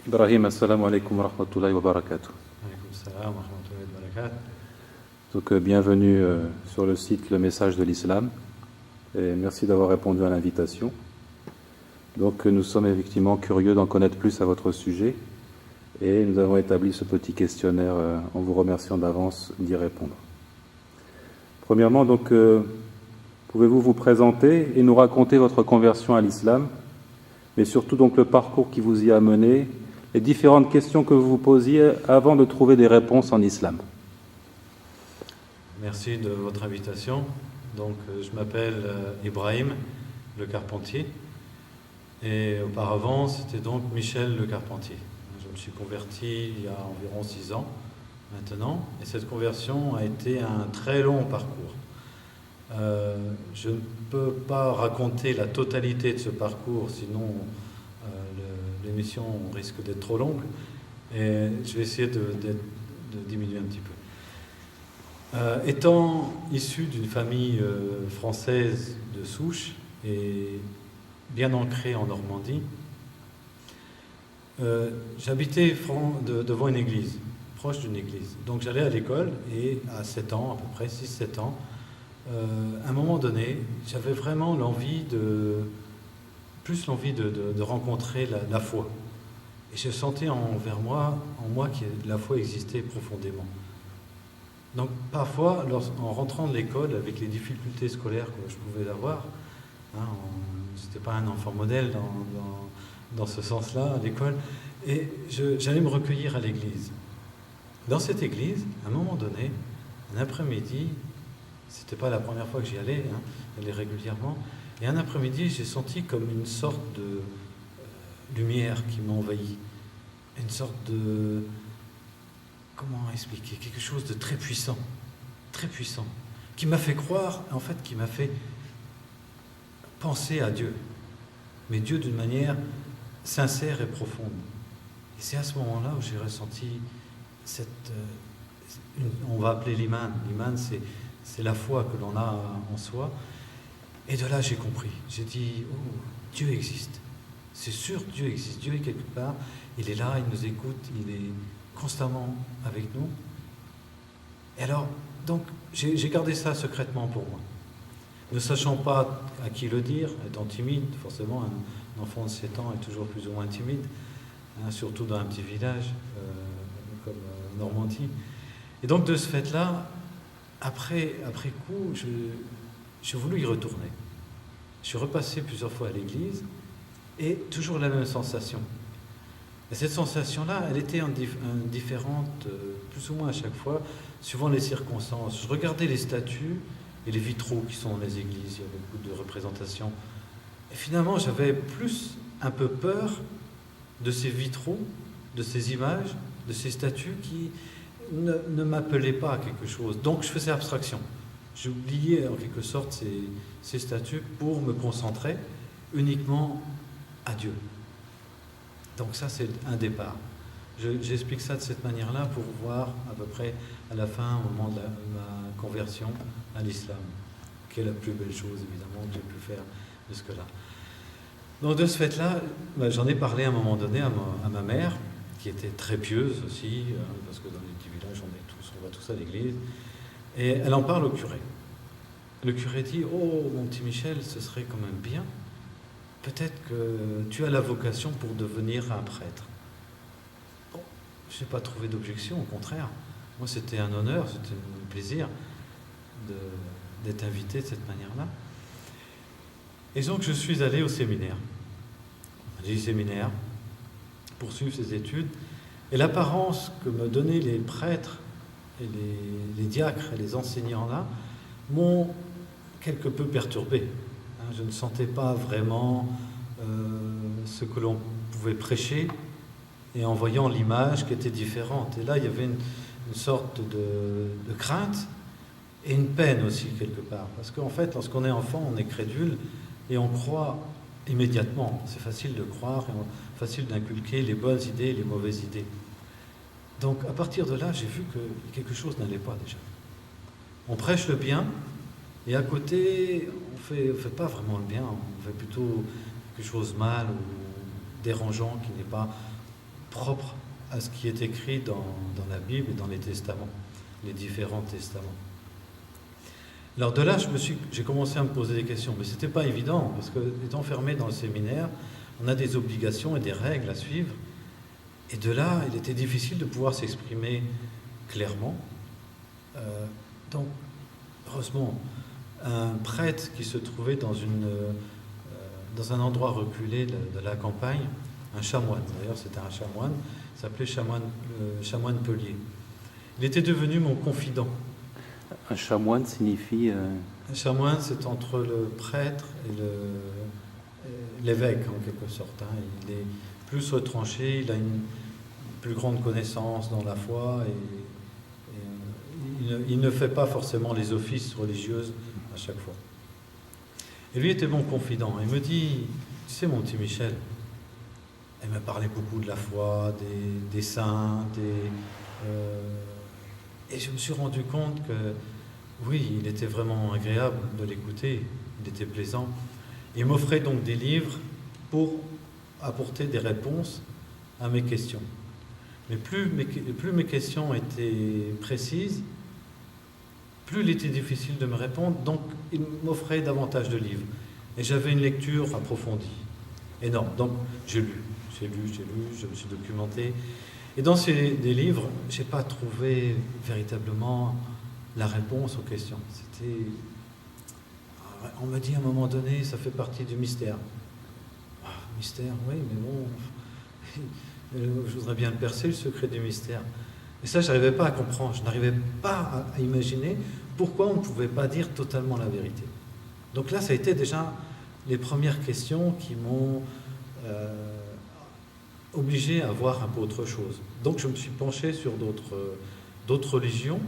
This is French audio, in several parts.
Ibrahim, assalamu alaikum wa rahmatullahi wa barakatuh. Alaykoum salam wa rahmatullahi wa barakatuh. Donc, bienvenue sur le site Le Message de l'Islam et merci d'avoir répondu à l'invitation. Donc, nous sommes effectivement curieux d'en connaître plus à votre sujet et nous avons établi ce petit questionnaire en vous remerciant d'avance d'y répondre. Premièrement, donc, pouvez-vous vous présenter et nous raconter votre conversion à l'islam, mais surtout donc le parcours qui vous y a mené, les différentes questions que vous vous posiez avant de trouver des réponses en islam. Merci de votre invitation. Donc, je m'appelle Ibrahim Le Carpentier et auparavant c'était donc Michel Le Carpentier. Je me suis converti il y a environ 6 ans maintenant et cette conversion a été un très long parcours. Je ne peux pas raconter la totalité de ce parcours, sinon l'émission risque d'être trop longue et je vais essayer de diminuer un petit peu. Étant issu d'une famille française de souche et bien ancrée en Normandie, j'habitais devant une église, proche d'une église. Donc j'allais à l'école et à 7 ans, à peu près 6-7 ans, à un moment donné, j'avais vraiment l'envie de rencontrer la foi. Et je sentais en moi que la foi existait profondément. Donc parfois, en rentrant de l'école, avec les difficultés scolaires que je pouvais avoir, je n'étais pas un enfant modèle dans ce sens-là à l'école, et j'allais me recueillir à l'église. Dans cette église, à un moment donné, un après-midi, c'était pas la première fois que j'y allais, j'allais régulièrement, et un après-midi, j'ai senti comme une sorte de lumière qui m'a envahi, une sorte de... Comment expliquer? Quelque chose de très puissant, qui m'a fait croire, en fait, qui m'a fait penser à Dieu, mais Dieu d'une manière sincère et profonde. Et c'est à ce moment-là où j'ai ressenti on va appeler l'iman. L'iman, c'est la foi que l'on a en soi. Et de là, j'ai compris. J'ai dit, oh, Dieu existe. C'est sûr, Dieu existe. Dieu est quelque part. Il est là, il nous écoute, il est constamment avec nous. Et alors, donc, j'ai gardé ça secrètement pour moi. Ne sachant pas à qui le dire, étant timide, forcément, un enfant de 7 ans est toujours plus ou moins timide, surtout dans un petit village comme Normandie. Et donc, de ce fait-là, après coup, j'ai voulu y retourner. Je suis repassé plusieurs fois à l'église et toujours la même sensation. Et cette sensation-là, elle était différente, plus ou moins à chaque fois, suivant les circonstances. Je regardais les statues et les vitraux qui sont dans les églises, il y avait beaucoup de représentations. Et finalement, j'avais plus un peu peur de ces vitraux, de ces images, de ces statues qui ne m'appelaient pas à quelque chose. Donc je faisais abstraction. J'oubliais en quelque sorte ces statues pour me concentrer uniquement à Dieu. Donc ça, c'est un départ. J'explique ça de cette manière-là pour voir à peu près à la fin, au moment de ma conversion à l'islam, qui est la plus belle chose, évidemment, que j'ai pu faire jusque-là. Donc de ce fait-là, j'en ai parlé à un moment donné à ma mère, qui était très pieuse aussi, parce que dans les petits villages, on va tous à l'église, et elle en parle au curé. Le curé dit, oh mon petit Michel, ce serait quand même bien, peut-être que tu as la vocation pour devenir un prêtre. Bon, je n'ai pas trouvé d'objection, au contraire. Moi, c'était un honneur, c'était un plaisir d'être invité de cette manière-là. Et donc, je suis allé au séminaire. J'ai dit séminaire, poursuivre ses études. Et l'apparence que me donnaient les prêtres et les diacres et les enseignants-là m'ont quelque peu perturbé. Je ne sentais pas vraiment ce que l'on pouvait prêcher, et en voyant l'image qui était différente. Et là, il y avait une sorte de crainte et une peine aussi, quelque part. Parce qu'en fait, lorsqu'on est enfant, on est crédule et on croit immédiatement. C'est facile de croire, et facile d'inculquer les bonnes idées et les mauvaises idées. Donc, à partir de là, j'ai vu que quelque chose n'allait pas déjà. On prêche le bien, et à côté, on fait pas vraiment le bien, on fait plutôt quelque chose de mal ou dérangeant qui n'est pas propre à ce qui est écrit dans la Bible et dans les testaments, les différents testaments. Alors de là, j'ai commencé à me poser des questions, mais ce n'était pas évident, parce que étant fermé dans le séminaire, on a des obligations et des règles à suivre, et de là, il était difficile de pouvoir s'exprimer clairement. Donc, heureusement, un prêtre qui se trouvait dans un endroit reculé de la campagne, un chanoine, d'ailleurs c'était un chanoine, il s'appelait chanoine Pellier. Il était devenu mon confident. Un chanoine signifie... Un chanoine, c'est entre le prêtre et l'évêque, en quelque sorte. Il est plus retranché, il a une plus grande connaissance dans la foi et il ne fait pas forcément les offices religieux à chaque fois. Et lui était mon confident. Il me dit, tu sais mon petit Michel, il me parlait beaucoup de la foi, des saints, et je me suis rendu compte que oui, il était vraiment agréable de l'écouter, il était plaisant. Il m'offrait donc des livres pour apporter des réponses à mes questions. Mais plus mes questions étaient précises, plus il était difficile de me répondre, donc il m'offrait davantage de livres. Et j'avais une lecture approfondie, énorme. Donc j'ai lu, je me suis documenté. Et dans des livres, je n'ai pas trouvé véritablement la réponse aux questions. On me dit à un moment donné, ça fait partie du mystère. Ah, mystère, oui, mais bon, je voudrais bien le percer, le secret du mystère. Et ça, je n'arrivais pas à comprendre, je n'arrivais pas à imaginer pourquoi on ne pouvait pas dire totalement la vérité. Donc là, ça a été déjà les premières questions qui m'ont obligé à voir un peu autre chose. Donc je me suis penché sur d'autres religions.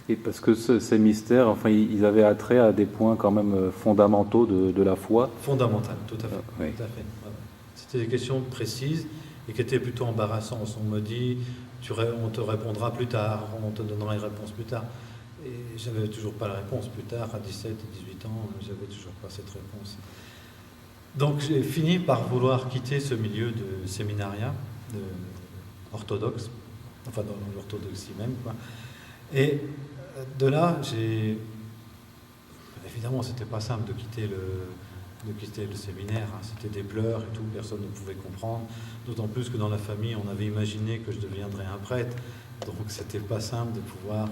Et parce que ces mystères, enfin, ils avaient attrait à des points quand même fondamentaux de la foi. Fondamentales, tout à fait. Oui. Tout à fait. Voilà. C'était des questions précises et qui étaient plutôt embarrassantes. On me dit, on te répondra plus tard, on te donnera une réponse plus tard. Et j'avais toujours pas la réponse. Plus tard, à 17 et 18 ans, j'avais toujours pas cette réponse. Donc j'ai fini par vouloir quitter ce milieu de séminariat orthodoxe, enfin dans l'orthodoxie même, quoi. Et de là, évidemment, c'était pas simple de quitter le séminaire, hein. C'était des pleurs et tout, personne ne pouvait comprendre, d'autant plus que dans la famille, on avait imaginé que je deviendrais un prêtre, donc c'était pas simple de pouvoir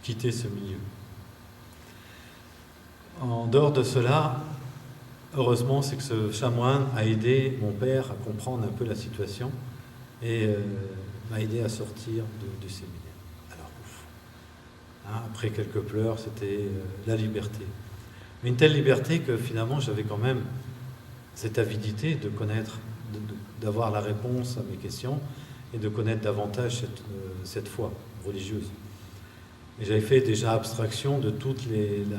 quitter ce milieu. En dehors de cela, heureusement, c'est que ce chanoine a aidé mon père à comprendre un peu la situation et m'a aidé à sortir du séminaire. Alors, après quelques pleurs, c'était la liberté. Mais une telle liberté que finalement, j'avais quand même cette avidité de connaître, d'avoir la réponse à mes questions et de connaître davantage cette foi religieuse. Et j'avais fait déjà abstraction de toute la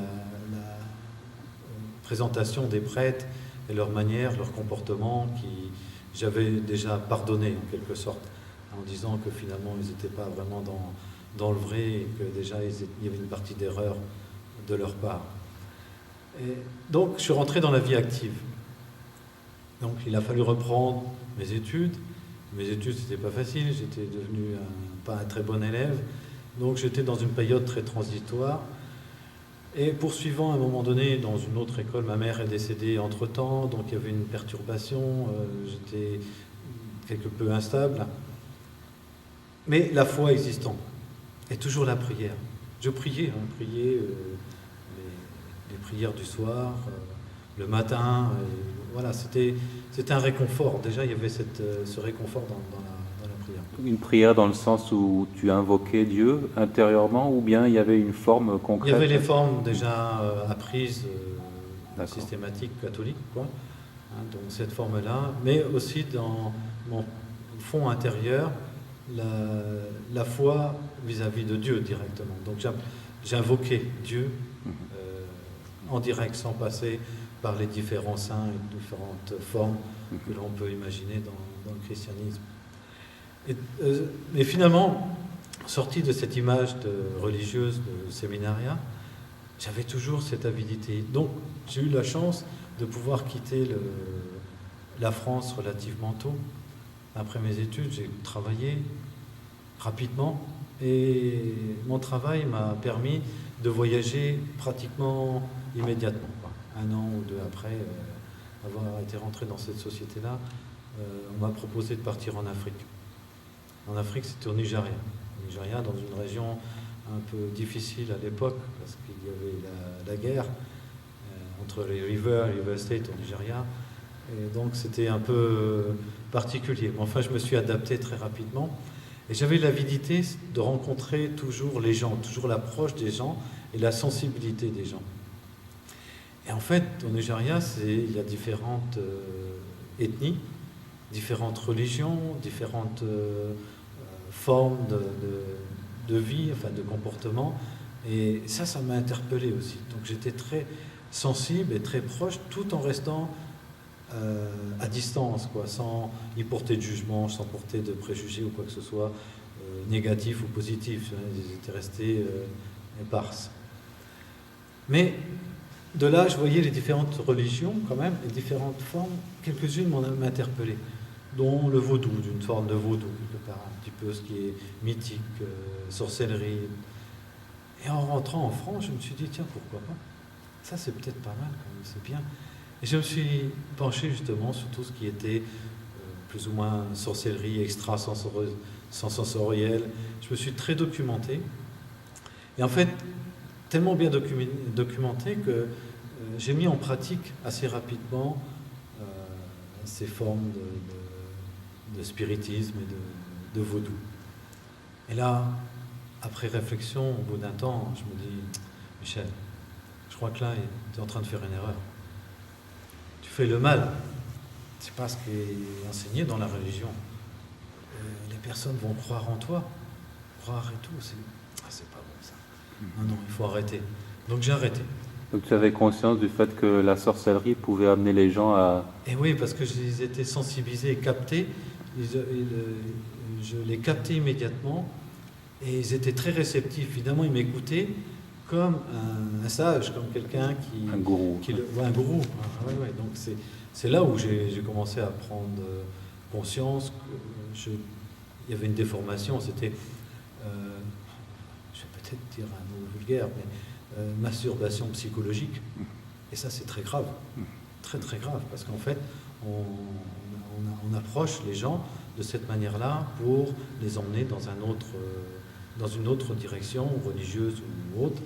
présentation des prêtres et leur manière, leur comportement, qui j'avais déjà pardonné en quelque sorte, en disant que finalement ils n'étaient pas vraiment dans le vrai et que déjà il y avait une partie d'erreur de leur part. Et donc je suis rentré dans la vie active. Donc il a fallu reprendre mes études. Mes études, c'était pas facile, j'étais devenu pas un très bon élève, donc j'étais dans une période très transitoire. Et poursuivant à un moment donné dans une autre école, ma mère est décédée entre-temps, donc il y avait une perturbation, j'étais quelque peu instable. Mais la foi existant, et toujours la prière. Je priais, les prières du soir, le matin, voilà, c'était un réconfort. Déjà, il y avait ce réconfort dans la prière. Une prière dans le sens où tu invoquais Dieu intérieurement, ou bien il y avait une forme concrète? Il y avait les formes déjà apprises, systématiques catholiques, quoi, hein, donc cette forme-là, mais aussi dans mon fond intérieur, la foi vis-à-vis de Dieu directement. Donc j'invoquais Dieu en direct, sans passer par les différents saints et différentes formes que l'on peut imaginer dans le christianisme. Mais finalement, sorti de cette image religieuse de séminariat, j'avais toujours cette avidité. Donc j'ai eu la chance de pouvoir quitter la France relativement tôt après mes études, j'ai travaillé rapidement et mon travail m'a permis de voyager pratiquement immédiatement, quoi. Un an ou deux après avoir été rentré dans cette société-là, on m'a proposé de partir en Afrique. En Afrique, c'était au Nigeria. Au Nigeria, dans une région un peu difficile à l'époque, parce qu'il y avait la guerre entre les River State au Nigeria. Et donc c'était un peu particulier. Mais enfin, je me suis adapté très rapidement. Et j'avais l'avidité de rencontrer toujours les gens, toujours l'approche des gens et la sensibilité des gens. Et en fait, au Nigeria, il y a différentes ethnies, différentes religions, différentes formes de vie, enfin de comportement. Et ça m'a interpellé aussi. Donc j'étais très sensible et très proche, tout en restant à distance, quoi, sans y porter de jugement, sans porter de préjugés ou quoi que ce soit, négatif ou positif. Ils étaient restés éparses. Mais de là, je voyais les différentes religions, quand même, les différentes formes. Quelques-unes m'ont interpellé, dont le vaudou, d'une forme de vaudou, quelque part, un petit peu ce qui est mythique, sorcellerie. Et en rentrant en France, je me suis dit, tiens, pourquoi pas? Ça, c'est peut-être pas mal, quand même, c'est bien. Et je me suis penché justement sur tout ce qui était plus ou moins sorcellerie, extrasensorielle. Je me suis très documenté. Et en fait, tellement bien documenté que j'ai mis en pratique assez rapidement ces formes de spiritisme et de vaudou. Et là, après réflexion, au bout d'un temps, je me dis, Michel, je crois que là, tu es en train de faire une erreur. Tu fais le mal. C'est pas ce qui est enseigné dans la religion. Les personnes vont croire en toi, croire et tout. C'est pas bon ça. Non, il faut arrêter. Donc j'ai arrêté. Donc tu avais conscience du fait que la sorcellerie pouvait amener les gens à... Et oui, parce que ils étaient sensibilisés et captés. Je les captais immédiatement et ils étaient très réceptifs. Évidemment, ils m'écoutaient comme un sage, comme quelqu'un qui... Un gourou. Un gourou. Ouais. Donc c'est là où j'ai commencé à prendre conscience qu'il y avait une déformation. C'était, je vais peut-être dire un mot vulgaire, mais masturbation psychologique. Et ça, c'est très grave. Très, très grave. Parce qu'en fait, on approche les gens de cette manière-là pour les emmener dans une autre direction, religieuse ou autre,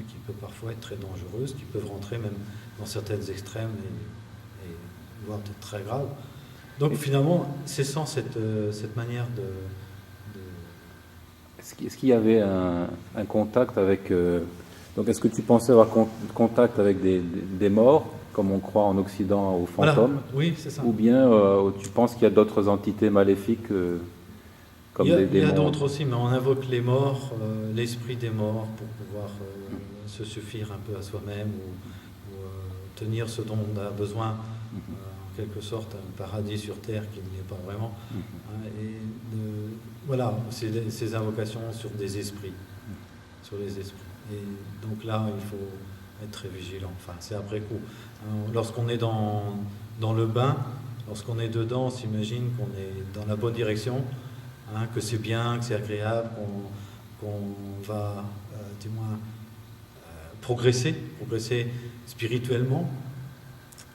qui peut parfois être très dangereuse, qui peuvent rentrer même dans certaines extrêmes et voire être très graves. Donc finalement, c'est sans cette manière de... Est-ce qu'il y avait un contact avec... Donc est-ce que tu pensais avoir contact avec des morts, comme on croit en Occident aux fantômes? Voilà. Oui, c'est ça. Ou bien tu penses qu'il y a d'autres entités maléfiques comme des démons? Il y a d'autres aussi, mais on invoque les morts, l'esprit des morts pour pouvoir se suffire un peu à soi-même ou tenir ce dont on a besoin, en quelque sorte un paradis sur terre qui n'y est pas vraiment. Voilà, c'est ces invocations sur des esprits, sur les esprits. Et donc là, il faut être très vigilant. Enfin, c'est après coup. Lorsqu'on est dans le bain, lorsqu'on est dedans, on s'imagine qu'on est dans la bonne direction, que c'est bien, que c'est agréable, qu'on va, du moins, progresser spirituellement.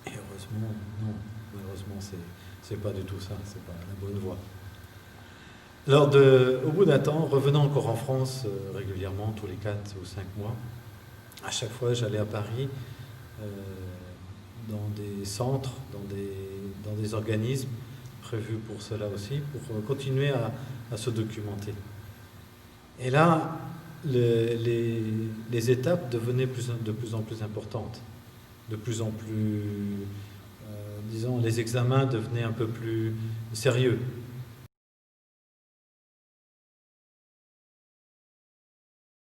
Et heureusement, non. Malheureusement, c'est pas du tout ça. C'est pas la bonne voie. Alors, au bout d'un temps, revenant encore en France régulièrement, tous les 4 ou 5 mois, à chaque fois, j'allais à Paris, dans des centres, dans des organismes prévus pour cela aussi, pour continuer à se documenter. Et là, les étapes devenaient de plus en plus importantes, de plus en plus, disons, les examens devenaient un peu plus sérieux.